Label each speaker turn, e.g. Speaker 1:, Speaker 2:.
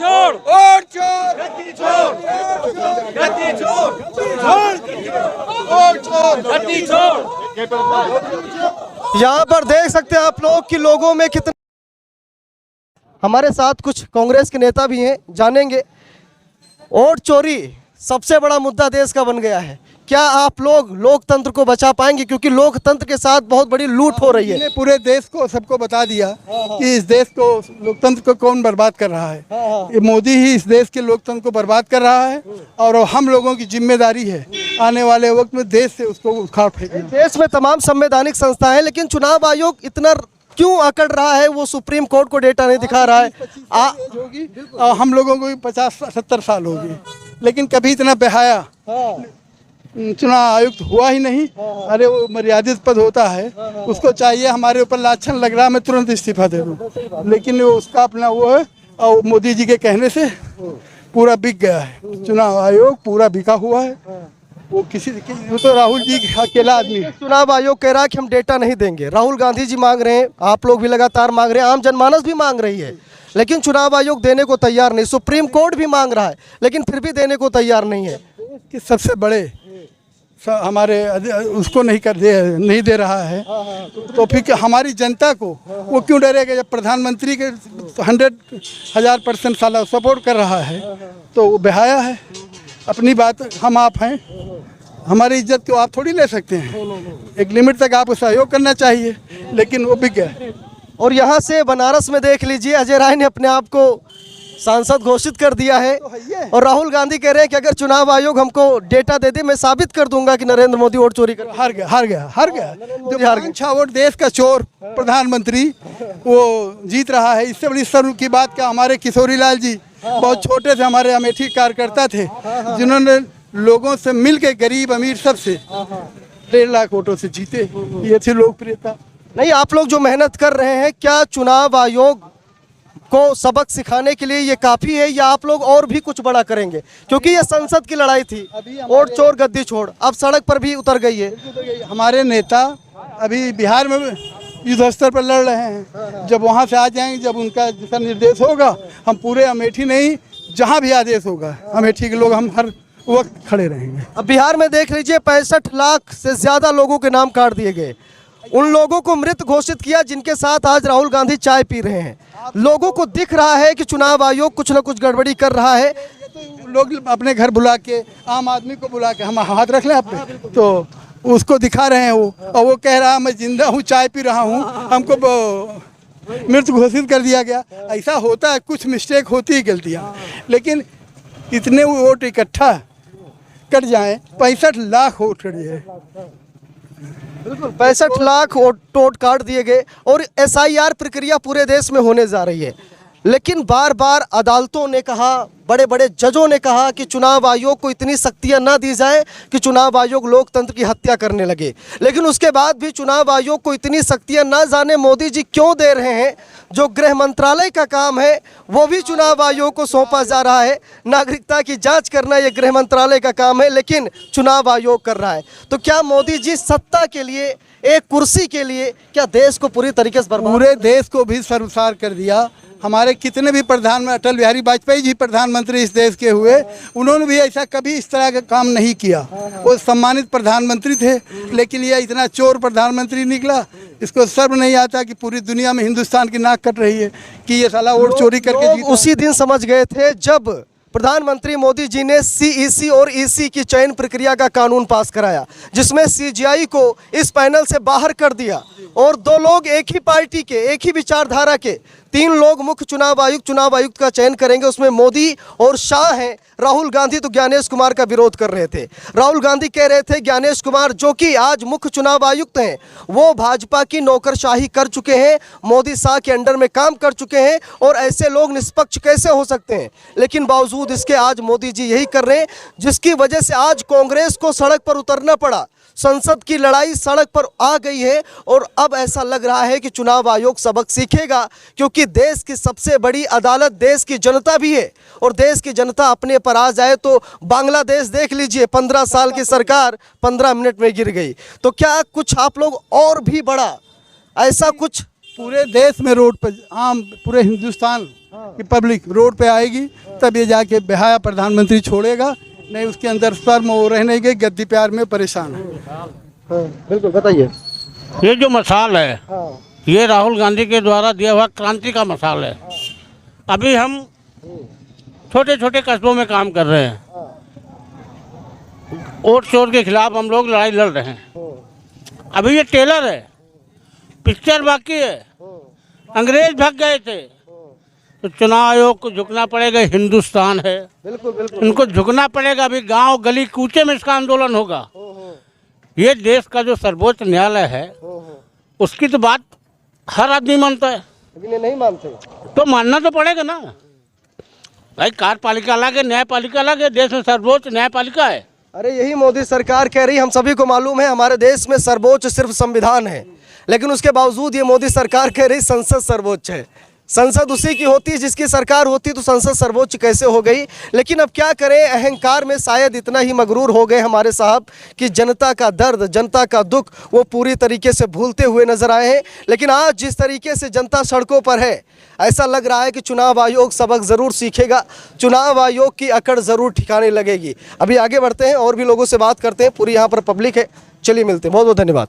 Speaker 1: छोड़,
Speaker 2: और छोड़, गद्दी छोड़, गद्दी छोड़, और छोड़,
Speaker 1: गद्दी छोड़।
Speaker 3: यहाँ पर देख सकते हैं आप लोग कि लोगों में कितना। हमारे साथ कुछ कांग्रेस के नेता भी हैं, जानेंगे। वोट चोरी सबसे बड़ा मुद्दा देश का बन गया है। क्या आप लोग लोकतंत्र को बचा पाएंगे, क्योंकि लोकतंत्र के साथ बहुत बड़ी लूट हो रही है।
Speaker 2: पूरे देश को सबको बता दिया कि इस देश को लोकतंत्र को कौन बर्बाद कर रहा है। ये मोदी ही इस देश के लोकतंत्र को बर्बाद कर रहा है और हम लोगों की जिम्मेदारी है आने वाले वक्त में देश से उसको उखाड़ फेंकना।
Speaker 3: देश में तमाम संवैधानिक संस्थाएं हैं, लेकिन चुनाव आयोग इतना क्यों अकड़ रहा है? वो सुप्रीम कोर्ट को डेटा नहीं दिखा रहा है।
Speaker 2: होगी हम लोगों को भी 50-70 साल हो गए, लेकिन कभी इतना बेहाया चुनाव आयुक्त हुआ ही नहीं। अरे वो मर्यादित पद होता है, उसको चाहिए हमारे ऊपर लाछन लग रहा है मैं तुरंत इस्तीफा दे दूं, लेकिन वो उसका अपना वो है और मोदी जी के कहने से पूरा बिक गया है। चुनाव आयोग पूरा बिका हुआ है। वो वो तो राहुल जी अकेला आदमी है।
Speaker 3: चुनाव आयोग कह रहा है कि हम डेटा नहीं देंगे। राहुल गांधी जी मांग रहे हैं, आप लोग भी लगातार मांग रहे हैं, आम जनमानस भी मांग रही है, लेकिन चुनाव आयोग देने को तैयार नहीं। सुप्रीम कोर्ट भी मांग रहा है, लेकिन फिर भी देने को तैयार नहीं है।
Speaker 2: कि सबसे बड़े हमारे उसको नहीं दे रहा है, तो फिर हमारी जनता को वो क्यों डरेगा? जब प्रधानमंत्री के 100,000% साला सपोर्ट कर रहा है तो वो बेहाया है। अपनी बात हम आप हैं, हमारी इज्जत को आप थोड़ी ले सकते हैं। एक लिमिट तक आपको सहयोग करना चाहिए, लेकिन वो बिक गया।
Speaker 3: और यहाँ से बनारस में देख लीजिए, अजय राय ने अपने आप को सांसद घोषित कर दिया है और राहुल गांधी कह रहे हैं कि अगर चुनाव आयोग हमको डेटा दे दे, मैं साबित कर दूंगा कि नरेंद्र मोदी वोट चोरी कर।
Speaker 2: हार गया। जो 5-6 वोट देश का चोर प्रधानमंत्री वो जीत रहा है। इससे बड़ी शर्म की बात क्या, हमारे किशोरी लाल जी बहुत छोटे थे, हमारे अमेठी कार्यकर्ता थे, जिन्होंने लोगों से मिल के गरीब अमीर सबसे 1.5 लाख वोटों से जीते। ये थी लोकप्रियता।
Speaker 3: नहीं, आप लोग जो मेहनत कर रहे हैं, क्या चुनाव आयोग को सबक सिखाने के लिए ये काफी है, या आप लोग और भी कुछ बड़ा करेंगे? क्योंकि ये संसद की लड़ाई थी, वोट चोर गद्दी छोड़, अब सड़क पर भी उतर गई है।
Speaker 2: हमारे नेता अभी बिहार में युद्ध स्तर पर लड़ रहे हैं। जब वहाँ से आ जाएंगे, जब उनका दिशा निर्देश होगा, हम पूरे अमेठी नहीं, जहाँ भी आदेश होगा अमेठी के लोग हम हर वक्त खड़े रहेंगे।
Speaker 3: अब बिहार में देख लीजिए, 65 लाख से ज्यादा लोगों के नाम काट दिए गए। उन लोगों को मृत घोषित किया जिनके साथ आज राहुल गांधी चाय पी रहे हैं। लोगों को दिख रहा है कि चुनाव आयोग कुछ न कुछ गड़बड़ी कर रहा है।
Speaker 2: तो लोग अपने घर बुला के, आम आदमी को बुला के हम हाथ रख लें आप पे, तो उसको दिखा रहे हैं वो, और वो कह रहा है मैं जिंदा हूँ, चाय पी रहा हूँ, हमको मृत घोषित कर दिया गया। ऐसा होता है, कुछ मिस्टेक होती है, गलतियाँ, लेकिन इतने वोट इकट्ठा कट जाएं, 65 लाख वोट कट जाए।
Speaker 3: बिल्कुल 65 लाख वोट काट दिए गए और SIR प्रक्रिया पूरे देश में होने जा रही है। लेकिन बार बार अदालतों ने कहा, बड़े बड़े जजों ने कहा कि चुनाव आयोग को इतनी शक्तियां ना दी जाए कि चुनाव आयोग लोकतंत्र की हत्या करने लगे। लेकिन उसके बाद भी चुनाव आयोग को इतनी शक्तियां ना जाने मोदी जी क्यों दे रहे हैं। जो गृह मंत्रालय का काम है वो भी चुनाव आयोग को सौंपा जा रहा है। नागरिकता की जांच करना ये गृह मंत्रालय का काम है, लेकिन चुनाव आयोग कर रहा है। तो क्या मोदी जी सत्ता के लिए, एक कुर्सी के लिए, क्या देश को पूरी तरीके से बर्बाद?
Speaker 2: पूरे देश को भी शर्मसार कर दिया। हमारे कितने भी प्रधानमंत्री, अटल बिहारी वाजपेयी जी प्रधानमंत्री इस देश के हुए, उन्होंने भी ऐसा कभी इस तरह का काम नहीं किया। वो सम्मानित प्रधानमंत्री थे, लेकिन ये इतना चोर प्रधानमंत्री निकला। इसको शर्म नहीं आता कि पूरी दुनिया में हिंदुस्तान की नाक कट रही है कि ये साला वोट चोरी करके जीता।
Speaker 3: उसी दिन समझ गए थे जब प्रधानमंत्री मोदी जी ने CEC और EC की चयन प्रक्रिया का कानून पास कराया, जिसमें CGI को इस पैनल से बाहर कर दिया और 2 लोग एक ही पार्टी के, एक ही विचारधारा के, 3 लोग मुख्य चुनाव आयुक्त का चयन करेंगे। उसमें मोदी और शाह हैं। राहुल गांधी तो ज्ञानेश कुमार का विरोध कर रहे थे। राहुल गांधी कह रहे थे ज्ञानेश कुमार, जो कि आज मुख्य चुनाव आयुक्त हैं, वो भाजपा की नौकरशाही कर चुके हैं, मोदी शाह के अंडर में काम कर चुके हैं और ऐसे लोग निष्पक्ष कैसे हो सकते हैं। लेकिन बावजूद इसके आज मोदी जी यही कर रहे हैं, जिसकी वजह से आज कांग्रेस को सड़क पर उतरना पड़ा। संसद की लड़ाई सड़क पर आ गई है और अब ऐसा लग रहा है कि चुनाव आयोग सबक सीखेगा, क्योंकि देश की सबसे बड़ी अदालत देश की जनता भी है और देश की जनता अपने पर आ जाए तो बांग्लादेश देख लीजिए, 15 साल की सरकार 15 मिनट में गिर गई। तो क्या कुछ आप लोग और भी बड़ा ऐसा कुछ?
Speaker 2: पूरे देश में रोड पर, आम पूरे हिंदुस्तान कि पब्लिक रोड पे आएगी तब ये जाके बेहाया प्रधानमंत्री छोड़ेगा, नहीं उसके अंदर शर्म वो रहने के गद्दी प्यार में परेशान है।
Speaker 3: बिल्कुल बताइए।
Speaker 1: ये जो मसाल है ये राहुल गांधी के द्वारा दिया हुआ क्रांति का मसाल है। अभी हम छोटे छोटे कस्बों में काम कर रहे हैं, वोट चोर के खिलाफ हम लोग लड़ाई लड़ रहे हैं। अभी ये टेलर है, पिक्चर बाकी है, अंग्रेज भाग गए थे, तो चुनाव आयोग को झुकना पड़ेगा। हिंदुस्तान है,
Speaker 3: बिल्कुल बिल्कुल
Speaker 1: इनको झुकना पड़ेगा। अभी गांव गली कूचे में इसका आंदोलन होगा। ये देश का जो सर्वोच्च न्यायालय है उसकी तो बात हर आदमी मानता है,
Speaker 3: लेकिन ये नहीं मानते।
Speaker 1: तो मानना तो पड़ेगा ना भाई। कार्यपालिका अलग है, न्यायपालिका अलग है, देश में सर्वोच्च न्यायपालिका है।
Speaker 3: अरे यही मोदी सरकार कह रही, हम सभी को मालूम है हमारे देश में सर्वोच्च सिर्फ संविधान है, लेकिन उसके बावजूद ये मोदी सरकार कह रही संसद सर्वोच्च है। संसद उसी की होती जिसकी सरकार होती, तो संसद सर्वोच्च कैसे हो गई। लेकिन अब क्या करें, अहंकार में शायद इतना ही मगरूर हो गए हमारे साहब कि जनता का दर्द, जनता का दुख वो पूरी तरीके से भूलते हुए नजर आए हैं। लेकिन आज जिस तरीके से जनता सड़कों पर है, ऐसा लग रहा है कि चुनाव आयोग सबक ज़रूर सीखेगा, चुनाव आयोग की अकड़ ज़रूर ठिकाने लगेगी। अभी आगे बढ़ते हैं और भी लोगों से बात करते हैं। पूरी यहाँ पर पब्लिक है, चलिए मिलते हैं। बहुत बहुत धन्यवाद।